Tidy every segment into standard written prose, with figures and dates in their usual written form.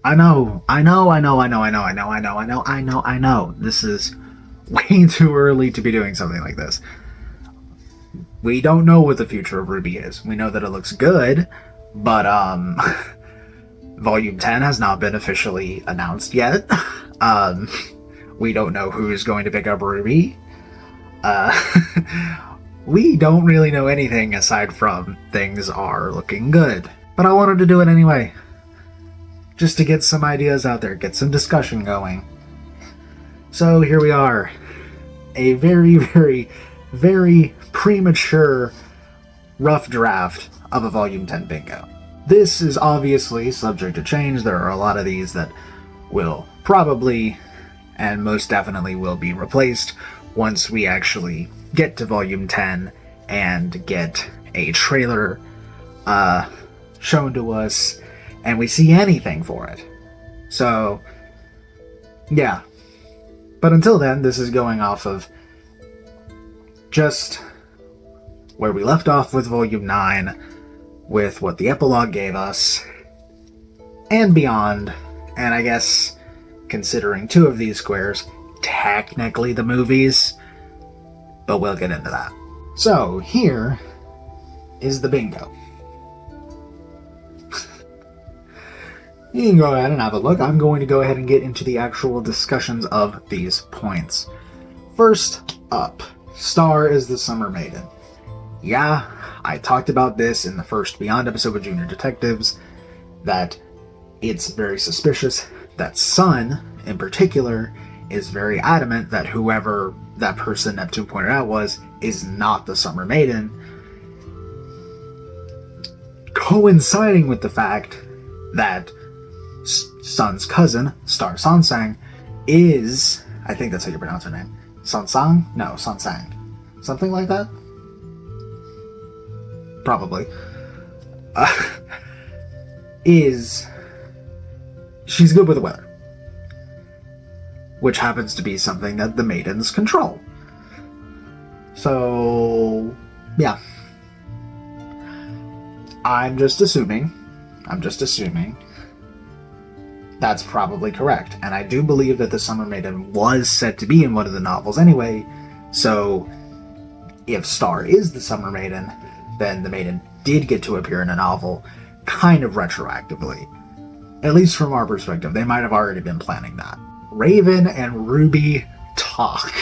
I know. This is way too early to be doing something like this. We don't know what the future of RWBY is. We know that it looks good, but Volume 10 has not been officially announced yet. We don't know who's going to pick up RWBY. We don't really know anything aside from things are looking good. But I wanted to do it anyway. Just to get some ideas out there, get some discussion going. So here we are. A very, very, very premature rough draft of a Volume 10 bingo. This is obviously subject to change. There are a lot of these that will probably and most definitely will be replaced once we actually get to Volume 10 and get a trailer shown to us and we see anything for it. So, yeah. But until then, this is going off of just where we left off with Volume 9, with what the epilogue gave us, and beyond. And I guess, considering two of these squares, technically the movies, but we'll get into that. So, here is the bingo. You can go ahead and have a look. I'm going to go ahead and get into the actual discussions of these points. First up, Star is the Summer Maiden. Yeah, I talked about this in the first Beyond episode with Junior Detectives, that it's very suspicious that Sun, in particular, is very adamant that whoever that person Neptune pointed out was, is not the Summer Maiden. Coinciding with the fact that Sun's cousin, Star Sansang, is, I think that's how you pronounce her name, Sansang? No, Sansang. Something like that? Probably. She's good with the weather. Which happens to be something that the maidens control. So, yeah. I'm just assuming that's probably correct. And I do believe that the Summer Maiden was said to be in one of the novels anyway, so if Star is the Summer Maiden, then the Maiden did get to appear in a novel, kind of retroactively. At least from our perspective, they might have already been planning that. Raven and RWBY talk.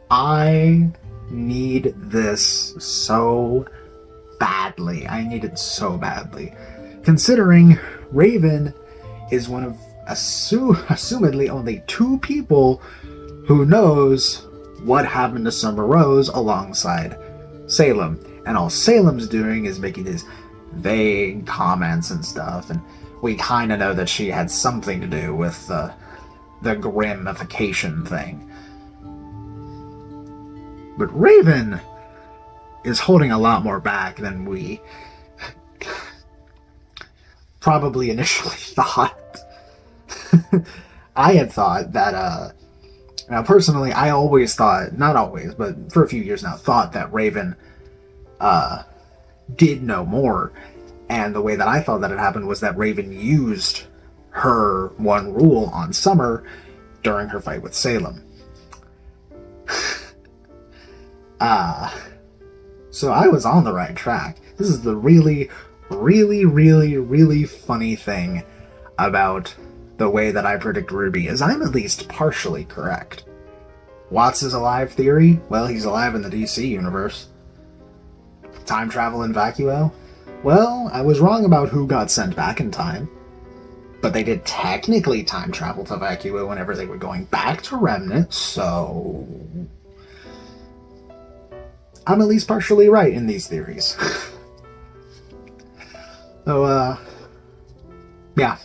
I need this so badly. I need it so badly. Considering Raven is one of assumedly only two people who knows what happened to Summer Rose alongside Salem. And all Salem's doing is making these vague comments and stuff, and we kind of know that she had something to do with the grimification thing. But Raven is holding a lot more back than we probably initially thought. I had thought that, now personally, I always thought, not always, but for a few years now, thought that Raven did know more. And the way that I thought that it happened was that Raven used her one rule on Summer during her fight with Salem. So I was on the right track. This is the really, really, really, really funny thing about the way that I predict RWBY, is I'm at least partially correct. Watts is alive theory? Well, he's alive in the DC universe. Time travel in Vacuo? Well, I was wrong about who got sent back in time. But they did technically time travel to Vacuo whenever they were going back to Remnant, so I'm at least partially right in these theories. So, yeah.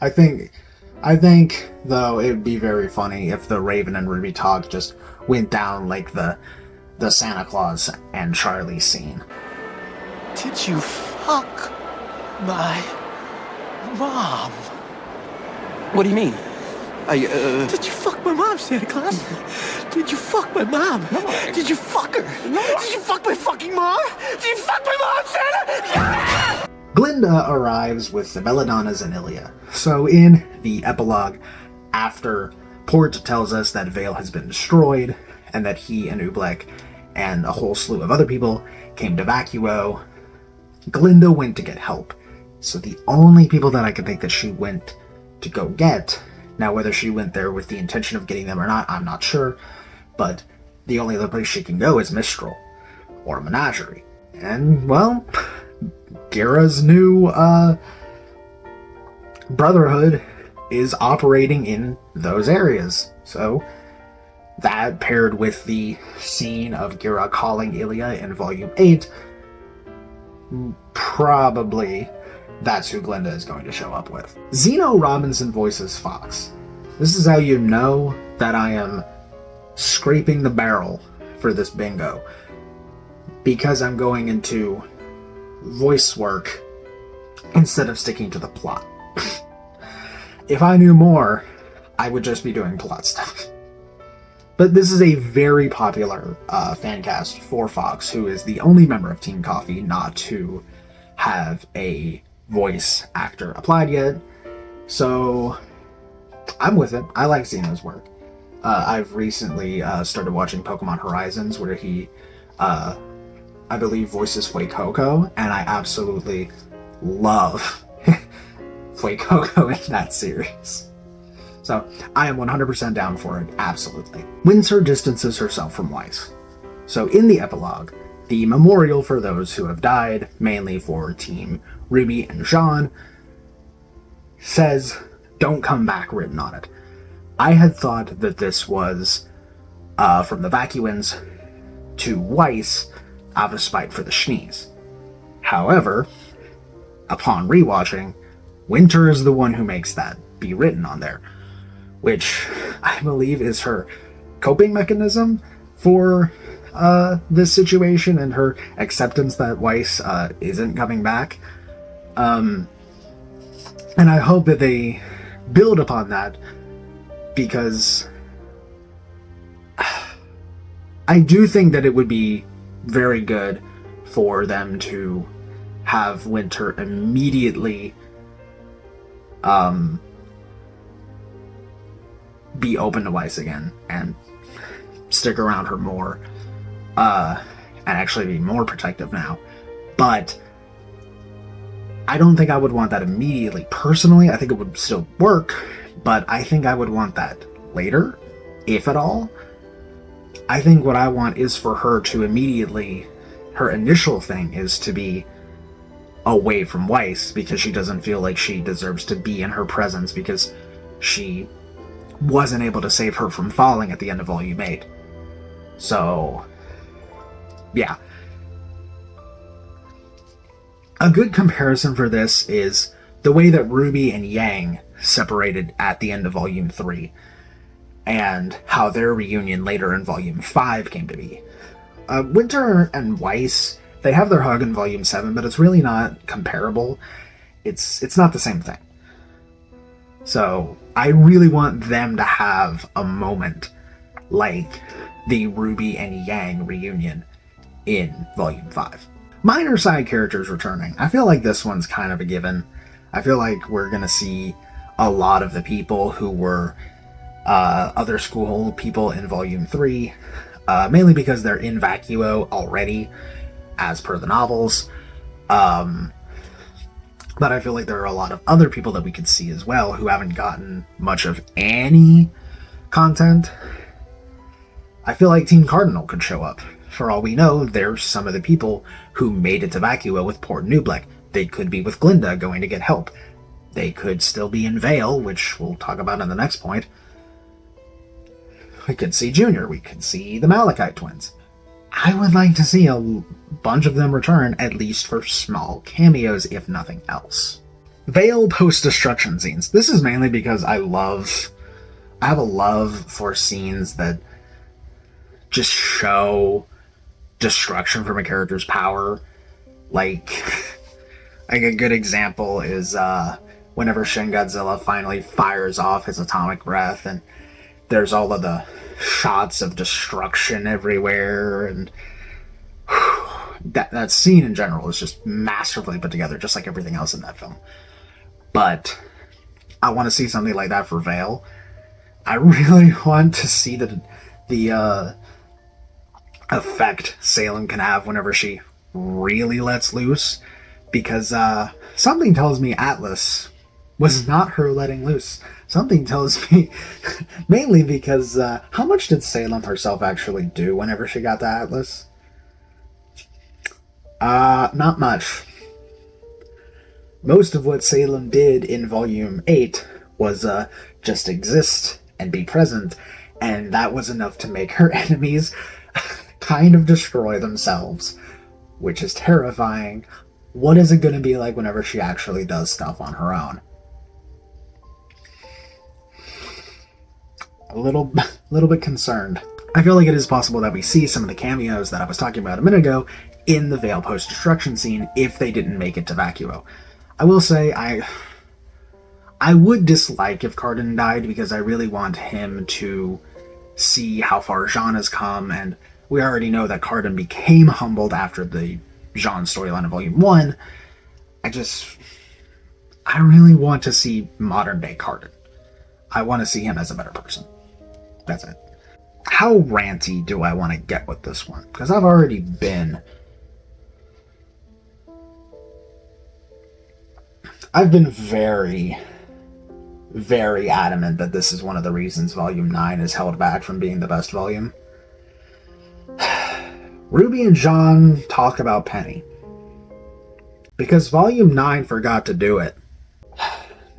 I think, though, it would be very funny if the Raven and RWBY talk just went down like the Santa Claus and Charlie scene. Did you fuck my mom? What do you mean? Did you fuck my mom, Santa Claus? Did you fuck my mom? No. Did you fuck her? No. Did you fuck my fucking mom? Did you fuck my mom, Santa? Yeah! Glinda arrives with the Belladonnas and Ilia. So in the epilogue, after Port tells us that Vale has been destroyed, and that he and Oobleck and a whole slew of other people came to Vacuo, Glinda went to get help. So the only people that I can think that she went to go get, now whether she went there with the intention of getting them or not, I'm not sure, but the only other place she can go is Mistral, or Menagerie. And, well, Gira's new brotherhood is operating in those areas. So that, paired with the scene of Gira calling Ilia in Volume 8, probably that's who Glinda is going to show up with. Zeno Robinson voices Fox. This is how you know that I am scraping the barrel for this bingo, because I'm going into voice work instead of sticking to the plot. If I knew more, I would just be doing plot stuff. But this is a very popular fan cast for Fox, who is the only member of Team Coffee not to have a voice actor applied yet. So I'm with it. I like Zeno's work. I've recently started watching Pokemon Horizons, where he, I believe, voices Fuecoco, and I absolutely love Fuecoco in that series. So I am 100% down for it, absolutely. Windsor distances herself from Weiss. So in the epilogue, the memorial for those who have died, mainly for Team RWBY and Jean, says, "Don't come back," written on it. I had thought that this was from the Vacuans to Weiss out of spite for the Schnees. However, upon rewatching, Winter is the one who makes that be written on there, which I believe is her coping mechanism for this situation and her acceptance that Weiss isn't coming back. And I hope that they build upon that, because I do think that it would be very good for them to have Winter immediately be open to Weiss again and stick around her more, and actually be more protective now. But I don't think I would want that immediately. Personally, I think it would still work, but I think I would want that later, if at all. I think what I want is for her to immediately, her initial thing is to be away from Weiss, because she doesn't feel like she deserves to be in her presence, because she wasn't able to save her from falling at the end of Volume 8. So, yeah. A good comparison for this is the way that Ruby and Yang separated at the end of Volume 3, and how their reunion later in Volume 5 came to be. Winter and Weiss, they have their hug in Volume 7, but it's really not comparable. It's not the same thing. So I really want them to have a moment like the Ruby and Yang reunion in Volume 5. Minor side characters returning. I feel like this one's kind of a given. I feel like we're going to see a lot of the people who were other school people in Volume 3, mainly because they're in Vacuo already, as per the novels. But I feel like there are a lot of other people that we could see as well who haven't gotten much of any content. I feel like Team Cardinal could show up. For all we know, there's some of the people who made it to Vacuo with Port and Oobleck. They could be with Glinda going to get help. They could still be in Vale, which we'll talk about in the next point. We could see Junior. We could see the Malachite twins. I would like to see a bunch of them return, at least for small cameos, if nothing else. Vale post-destruction scenes. This is mainly because I have a love for scenes that just show destruction from a character's power. Like a good example is whenever Shin Godzilla finally fires off his atomic breath, and there's all of the shots of destruction everywhere, and that scene in general is just masterfully put together, just like everything else in that film. But I want to see something like that for Vale. I really want to see the effect Salem can have whenever she really lets loose, because something tells me Atlas was not her letting loose. Something tells me, mainly because how much did Salem herself actually do whenever she got to Atlas? Not much. Most of what Salem did in Volume 8 was just exist and be present, and that was enough to make her enemies kind of destroy themselves, which is terrifying. What is it going to be like whenever she actually does stuff on her own? A little bit concerned. I feel like it is possible that we see some of the cameos that I was talking about a minute ago in the Vale post-destruction scene if they didn't make it to Vacuo. I will say I would dislike if Cardin died, because I really want him to see how far Jean has come, and we already know that Cardin became humbled after the Jean storyline of Volume 1. I really want to see modern day Cardin. I want to see him as a better person. That's it. How ranty do I want to get with this one? Because I've already been... I've been very, very adamant that this is one of the reasons Volume 9 is held back from being the best volume. RWBY and Jean talk about Penny, because Volume 9 forgot to do it.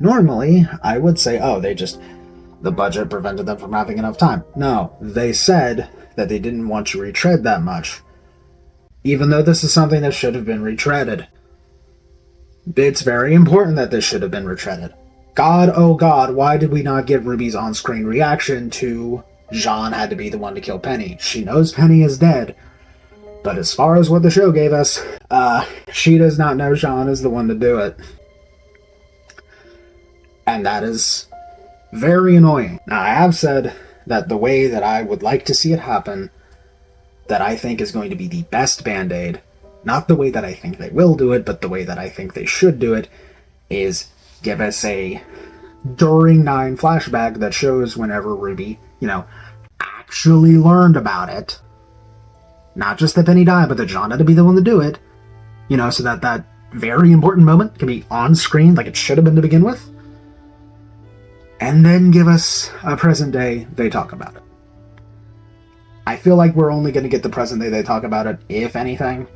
Normally, I would say, oh, the budget prevented them from having enough time. No, they said that they didn't want to retread that much, even though this is something that should have been retreaded. It's very important that this should have been retreaded. God, oh God, why did we not get Ruby's on-screen reaction to Jean had to be the one to kill Penny? She knows Penny is dead, but as far as what the show gave us, she does not know Jean is the one to do it. And that is very annoying. Now, I have said that the way that I would like to see it happen, that I think is going to be the best Band-Aid, not the way that I think they will do it, but the way that I think they should do it, is give us a during 9 flashback that shows whenever RWBY, actually learned about it. Not just that Penny died, but that Jean had to be the one to do it. So that very important moment can be on screen like it should have been to begin with. And then give us a present day they talk about it. I feel like we're only going to get the present day they talk about it, if anything.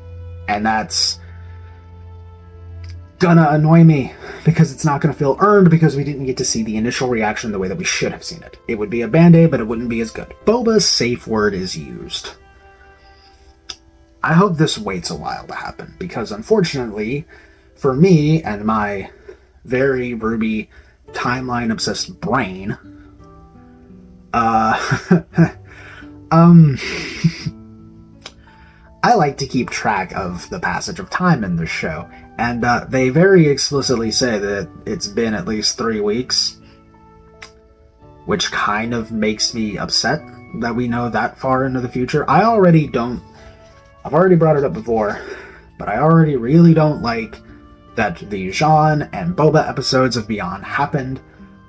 And that's gonna annoy me, because it's not gonna feel earned, because we didn't get to see the initial reaction the way that we should have seen it. It would be a Band-Aid, but it wouldn't be as good. Boba's safe word is used. I hope this waits a while to happen, because unfortunately, for me and my very RWBY timeline-obsessed brain, I like to keep track of the passage of time in this show, and they very explicitly say that it's been at least 3 weeks, which kind of makes me upset that we know that far into the future. I've already brought it up before, but I already really don't like that the Jean and Boba episodes of Beyond happened.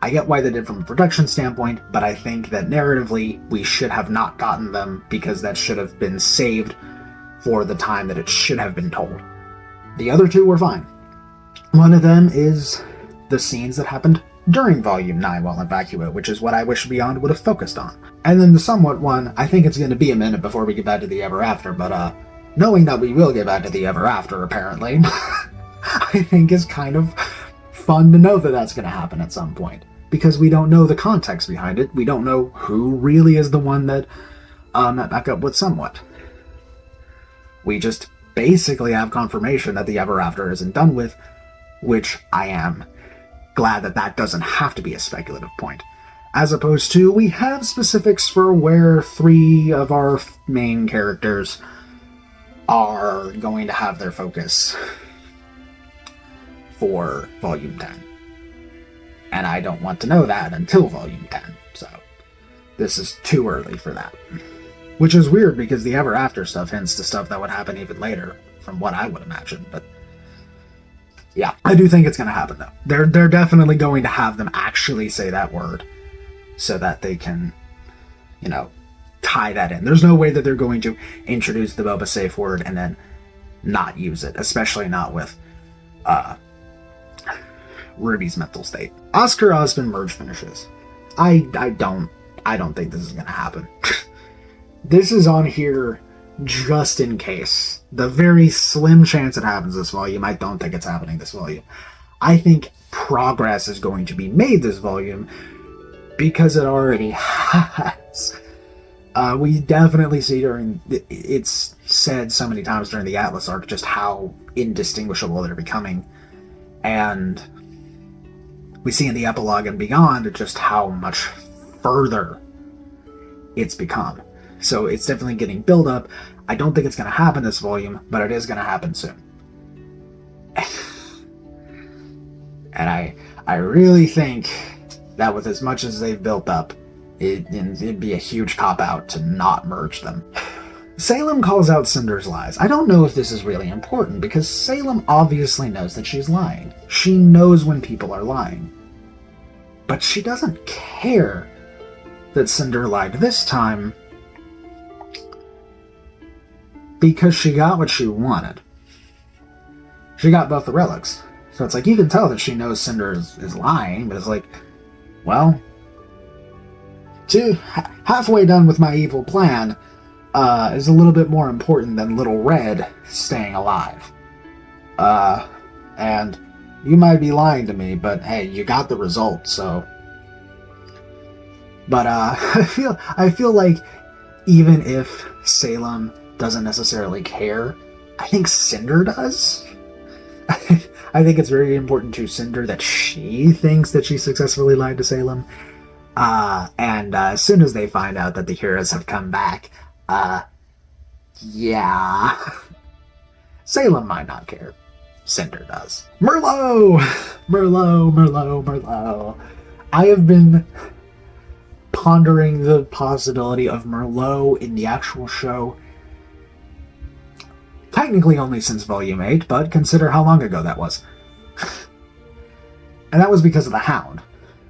I get why they did from a production standpoint, but I think that narratively we should have not gotten them, because that should have been saved for the time that it should have been told. The other 2 were fine. One of them is the scenes that happened during Volume 9 while in Vacuo, which is what I wish Beyond would have focused on. And then the somewhat one, I think it's going to be a minute before we get back to the Ever After, but knowing that we will get back to the Ever After, apparently, I think is kind of fun to know that that's going to happen at some point. Because we don't know the context behind it. We don't know who really is the one that met back up with somewhat. We just basically have confirmation that the Ever After isn't done with, which I am glad that that doesn't have to be a speculative point. As opposed to, we have specifics for where 3 of our main characters are going to have their focus for Volume 10. And I don't want to know that until Volume 10, so this is too early for that. Which is weird, because the Ever After stuff hints to stuff that would happen even later. from what I would imagine. But yeah, I do think it's going to happen, though. They're definitely going to have them actually say that word so that they can, tie that in. There's no way that they're going to introduce the Boba safe word and then not use it, especially not with Ruby's mental state. Oscar Osmond merge finishes. I don't think this is going to happen. This is on here just in case. The very slim chance it happens this volume. I don't think it's happening this volume. I think progress is going to be made this volume because it already has. We definitely see it's said so many times during the Atlas arc just how indistinguishable they're becoming. And we see in the epilogue and beyond just how much further it's become. So it's definitely getting built up. I don't think it's going to happen this volume, but it is going to happen soon. And I really think that with as much as they've built up, it'd be a huge cop-out to not merge them. Salem calls out Cinder's lies. I don't know if this is really important, because Salem obviously knows that she's lying. She knows when people are lying. But she doesn't care that Cinder lied this time, because she got what she wanted. She got both the relics. So it's like, you can tell that she knows Cinder is lying, but it's like, well, halfway done with my evil plan is a little bit more important than Little Red staying alive. And you might be lying to me, but hey, you got the result, so. But I feel like even if Salem doesn't necessarily care, I think Cinder does. I think it's very important to Cinder that she thinks that she successfully lied to Salem. And as soon as they find out that the heroes have come back, yeah. Salem might not care. Cinder does. Merlot! I have been pondering the possibility of Merlot in the actual show. Technically only since Volume 8, but consider how long ago that was. And that was because of the Hound,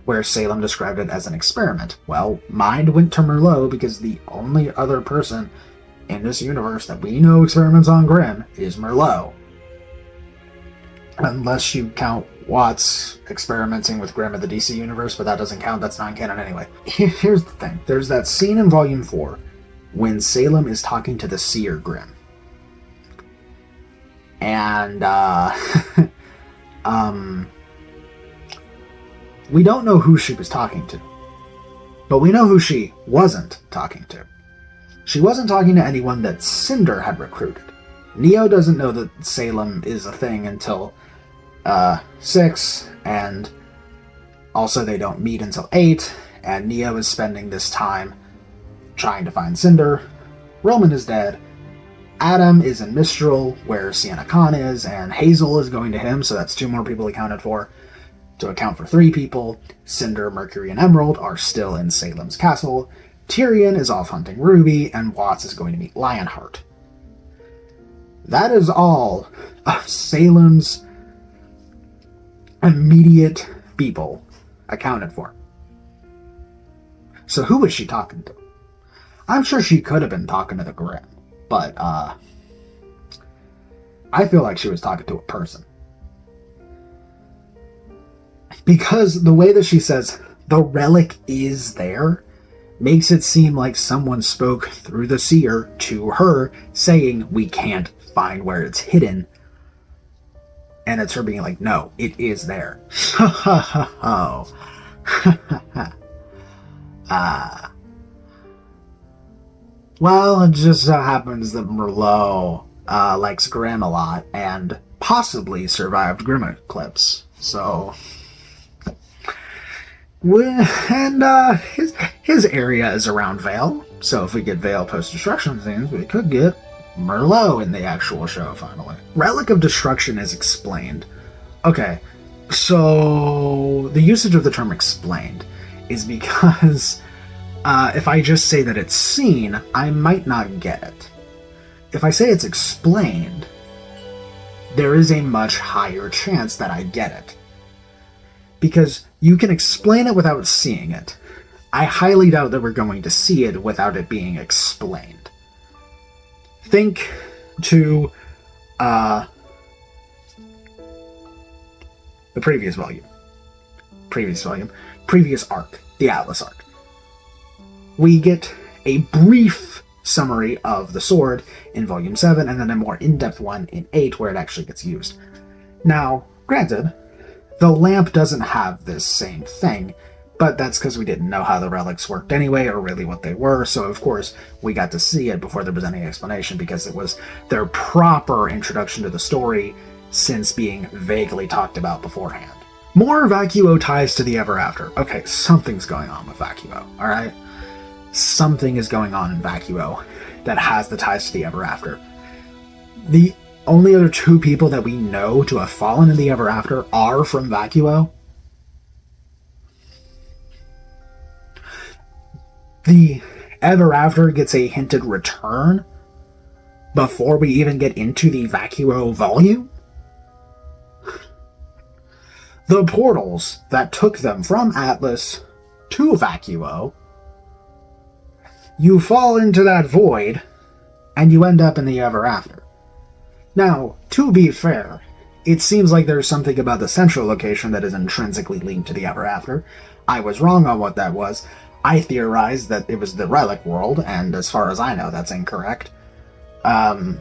where Salem described it as an experiment. Well, mind went to Merlot because the only other person in this universe that we know experiments on Grimm is Merlot. Unless you count Watts experimenting with Grimm in the DC universe, but that doesn't count, that's non-canon anyway. Here's the thing. There's that scene in Volume 4 when Salem is talking to the Seer Grimm. And, we don't know who she was talking to. But we know who she wasn't talking to. She wasn't talking to anyone that Cinder had recruited. Neo doesn't know that Salem is a thing until 6, and also they don't meet until 8, and Neo is spending this time trying to find Cinder. Roman is dead. Adam is in Mistral, where Sienna Khan is, and Hazel is going to him, so that's 2 more people accounted for. To account for 3 people, Cinder, Mercury, and Emerald are still in Salem's castle. Tyrion is off hunting Ruby, and Watts is going to meet Lionheart. That is all of Salem's immediate people accounted for. So who was she talking to? I'm sure she could have been talking to the Grimm, but I feel like she was talking to a person. Because the way that she says, the relic is there, makes it seem like someone spoke through the seer to her, saying, we can't find where it's hidden. And it's her being like, no, it is there. Well, it just so happens that Merlot likes Grimm a lot, and possibly survived Grimm Eclipse, so... And his area is around Vale, so if we get Vale post-destruction scenes, we could get Merlot in the actual show, finally. Relic of Destruction is explained. Okay, so the usage of the term explained is because if I just say that it's seen, I might not get it. If I say it's explained, there is a much higher chance that I get it. Because you can explain it without seeing it. I highly doubt that we're going to see it without it being explained. Think to the previous arc, the Atlas arc. We get a brief summary of the sword in Volume 7, and then a more in-depth one in 8 where it actually gets used. Now, granted, the lamp doesn't have this same thing, but that's because we didn't know how the relics worked anyway, or really what they were, so of course we got to see it before there was any explanation, because it was their proper introduction to the story since being vaguely talked about beforehand. More Vacuo ties to the Ever After. Okay, something's going on with Vacuo, alright? Something is going on in Vacuo that has the ties to the Ever After. The only other two people that we know to have fallen in the Ever After are from Vacuo. The Ever After gets a hinted return before we even get into the Vacuo volume. The portals that took them from Atlas to Vacuo, you fall into that void, and you end up in the Ever After. Now, to be fair, it seems like there's something about the central location that is intrinsically linked to the Ever After. I was wrong on what that was. I theorized that it was the Relic World, and as far as I know, that's incorrect. But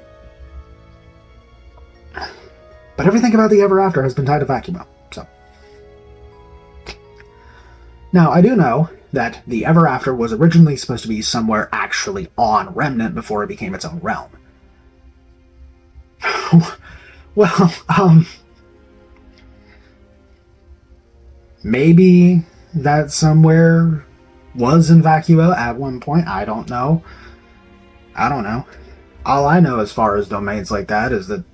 everything about the Ever After has been tied to Vacuo, so. Now, I do know that the Ever After was originally supposed to be somewhere actually on Remnant before it became its own realm. Well, maybe that somewhere was in Vacuo at one point. I don't know. All I know as far as domains like that is that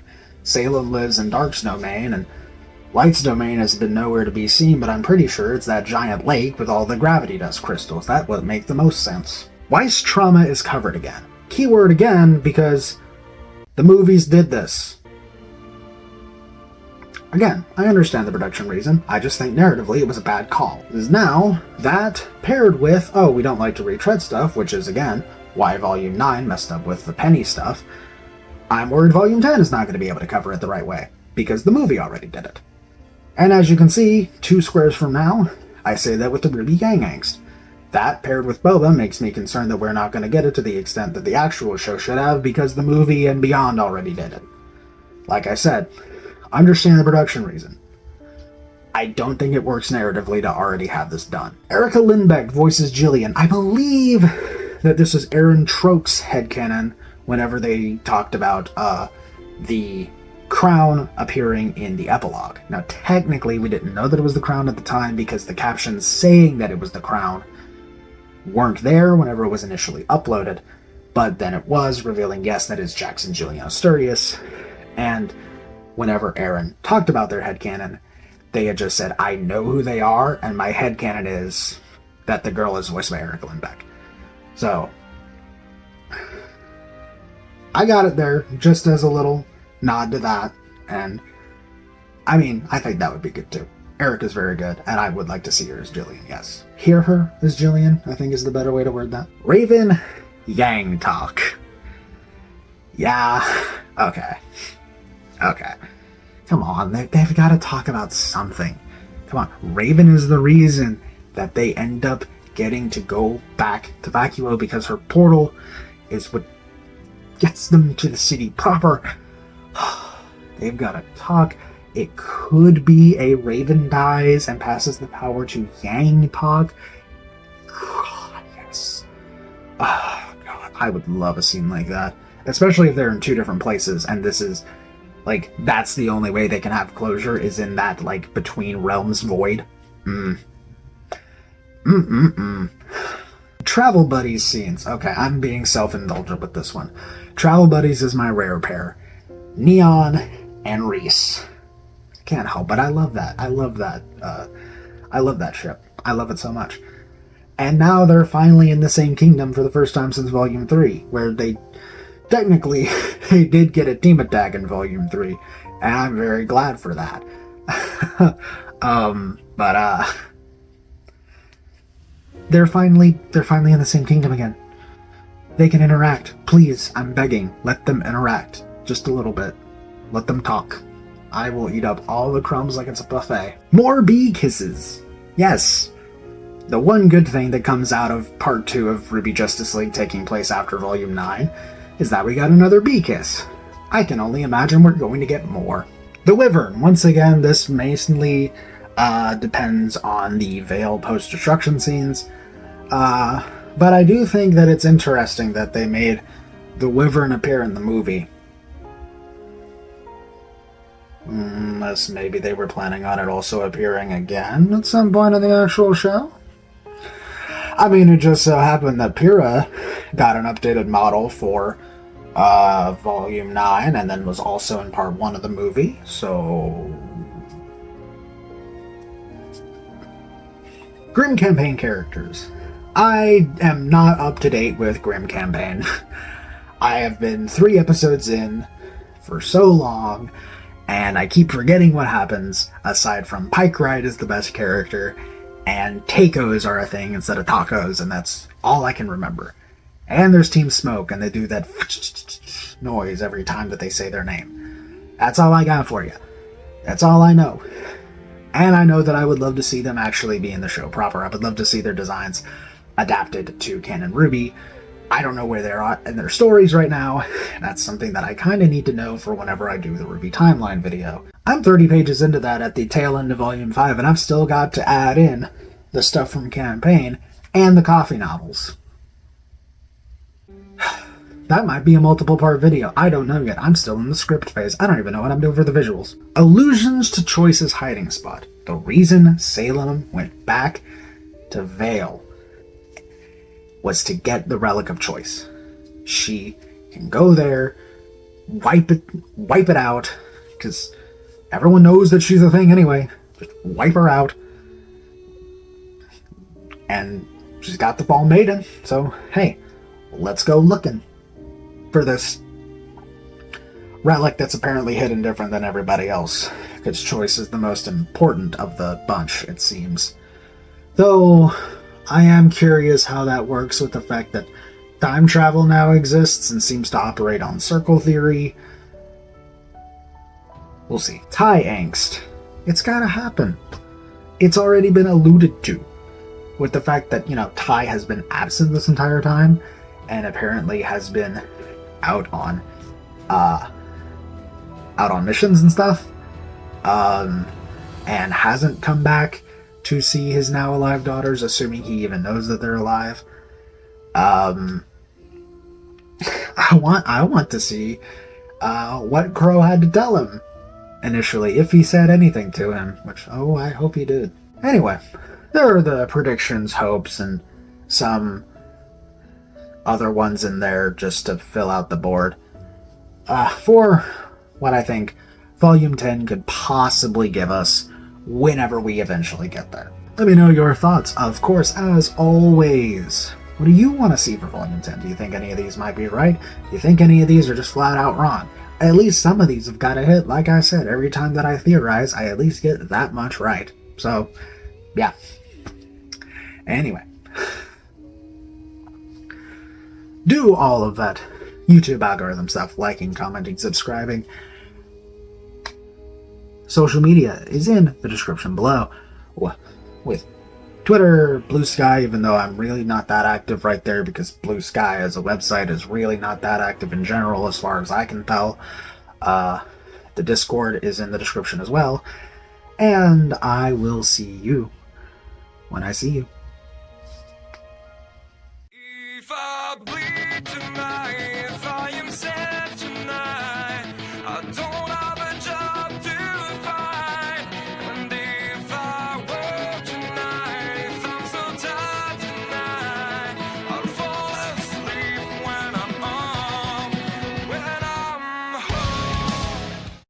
Salem lives in Dark's domain, and Light's domain has been nowhere to be seen, but I'm pretty sure it's that giant lake with all the gravity dust crystals. That would make the most sense. Weiss trauma is covered again. Keyword again, because the movies did this. Again, I understand the production reason. I just think narratively it was a bad call. Because now, that paired with, oh, we don't like to retread stuff, which is, again, why Volume 9 messed up with the Penny stuff, I'm worried Volume 10 is not going to be able to cover it the right way, because the movie already did it. And as you can see, 2 squares from now, I say that with the RWBY gang angst. That, paired with Boba, makes me concerned that we're not going to get it to the extent that the actual show should have, because the movie and beyond already did it. Like I said, understand the production reason. I don't think it works narratively to already have this done. Erica Lindbeck voices Jillian. I believe that this is Aaron Troke's headcanon whenever they talked about the crown appearing in the epilogue. Now, technically, we didn't know that it was the crown at the time because the captions saying that it was the crown weren't there whenever it was initially uploaded, but then it was, revealing, yes, that is Jackson Jillian Asturias, and whenever Aaron talked about their headcanon, they had just said, I know who they are, and my headcanon is that the girl is voiced by Erica Lindbeck. So, I got it there, just as a little nod to that, and I mean, I think that would be good too. Erica's very good, and I would like to see her as Jillian, yes. Hear her as Jillian, I think is the better way to word that. Raven Yang talk. Yeah, okay. Come on, they've got to talk about something. Come on, Raven is the reason that they end up getting to go back to Vacuo, because her portal is what gets them to the city proper. They've got to talk. It could be a Raven dies and passes the power to Yang talk. God, yes. Oh, God, I would love a scene like that. Especially if they're in 2 different places, and this is, like, that's the only way they can have closure, is in that, like, between realms void. Travel Buddies scenes. Okay, I'm being self-indulgent with this one. Travel Buddies is my rare pair. Neon and Reese. Can't help but I love that. I love that ship. I love it so much. And now they're finally in the same kingdom for the first time since Volume 3, where they technically they did get a team attack in Volume 3, And I'm very glad for that. But they're finally in the same kingdom again. They can interact. Please, I'm begging, let them interact. Just a little bit. Let them talk. I will eat up all the crumbs like it's a buffet. More bee kisses! Yes! The one good thing that comes out of Part 2 of RWBY Justice League taking place after Volume 9 is that we got another bee kiss. I can only imagine we're going to get more. The Wyvern. Once again, this mainly depends on the Veil post-destruction scenes. But I do think that it's interesting that they made the Wyvern appear in the movie. Unless maybe they were planning on it also appearing again at some point in the actual show? I mean, it just so happened that Pyrrha got an updated model for Volume 9 and then was also in Part 1 of the movie, so... Grim Campaign characters. I am not up to date with Grim Campaign. I have been 3 episodes in for so long, and I keep forgetting what happens, aside from Pike Ride is the best character, and tacos are a thing instead of tacos, and that's all I can remember. And there's Team Smoke, and they do that noise every time that they say their name. That's all I got for you. That's all I know. And I know that I would love to see them actually be in the show proper. I would love to see their designs adapted to Canon RWBY. I don't know where they're at in their stories right now. That's something that I kind of need to know for whenever I do the RWBY timeline video. I'm 30 pages into that at the tail end of Volume 5, and I've still got to add in the stuff from Campaign and the coffee novels. That might be a multiple part video. I don't know yet. I'm still in the script phase. I don't even know what I'm doing for the visuals. Allusions to Choice's hiding spot. The reason Salem went back to Vale was to get the Relic of Choice. She can go there, wipe it out, because everyone knows that she's a thing anyway. Just wipe her out. And she's got the Fall Maiden, so hey, let's go looking for this relic that's apparently hidden different than everybody else, because Choice is the most important of the bunch, it seems. Though I am curious how that works with the fact that time travel now exists and seems to operate on circle theory. We'll see. Tie angst. It's gotta happen. It's already been alluded to with the fact that, Ty has been absent this entire time and apparently has been out on missions and stuff, and hasn't come back to see his now alive daughters, assuming he even knows that they're alive. I want to see what Crow had to tell him initially, if he said anything to him, which, I hope he did. Anyway, there are the predictions, hopes, and some other ones in there just to fill out the board for what I think Volume 10 could possibly give us whenever we eventually get there. Let me know your thoughts, of course, as always. What do you want to see for Volume 10? Do you think any of these might be right? Do you think any of these are just flat out wrong? At least some of these have got a hit. Like I said, every time that I theorize, I at least get that much right. So, yeah. Anyway. Do all of that YouTube algorithm stuff, liking, commenting, subscribing. Social media is in the description below, with Twitter, Blue Sky, even though I'm really not that active right there because Blue Sky as a website is really not that active in general as far as I can tell. The Discord is in the description as well, and I will see you when I see you. If I bleed tonight, if I am sad tonight.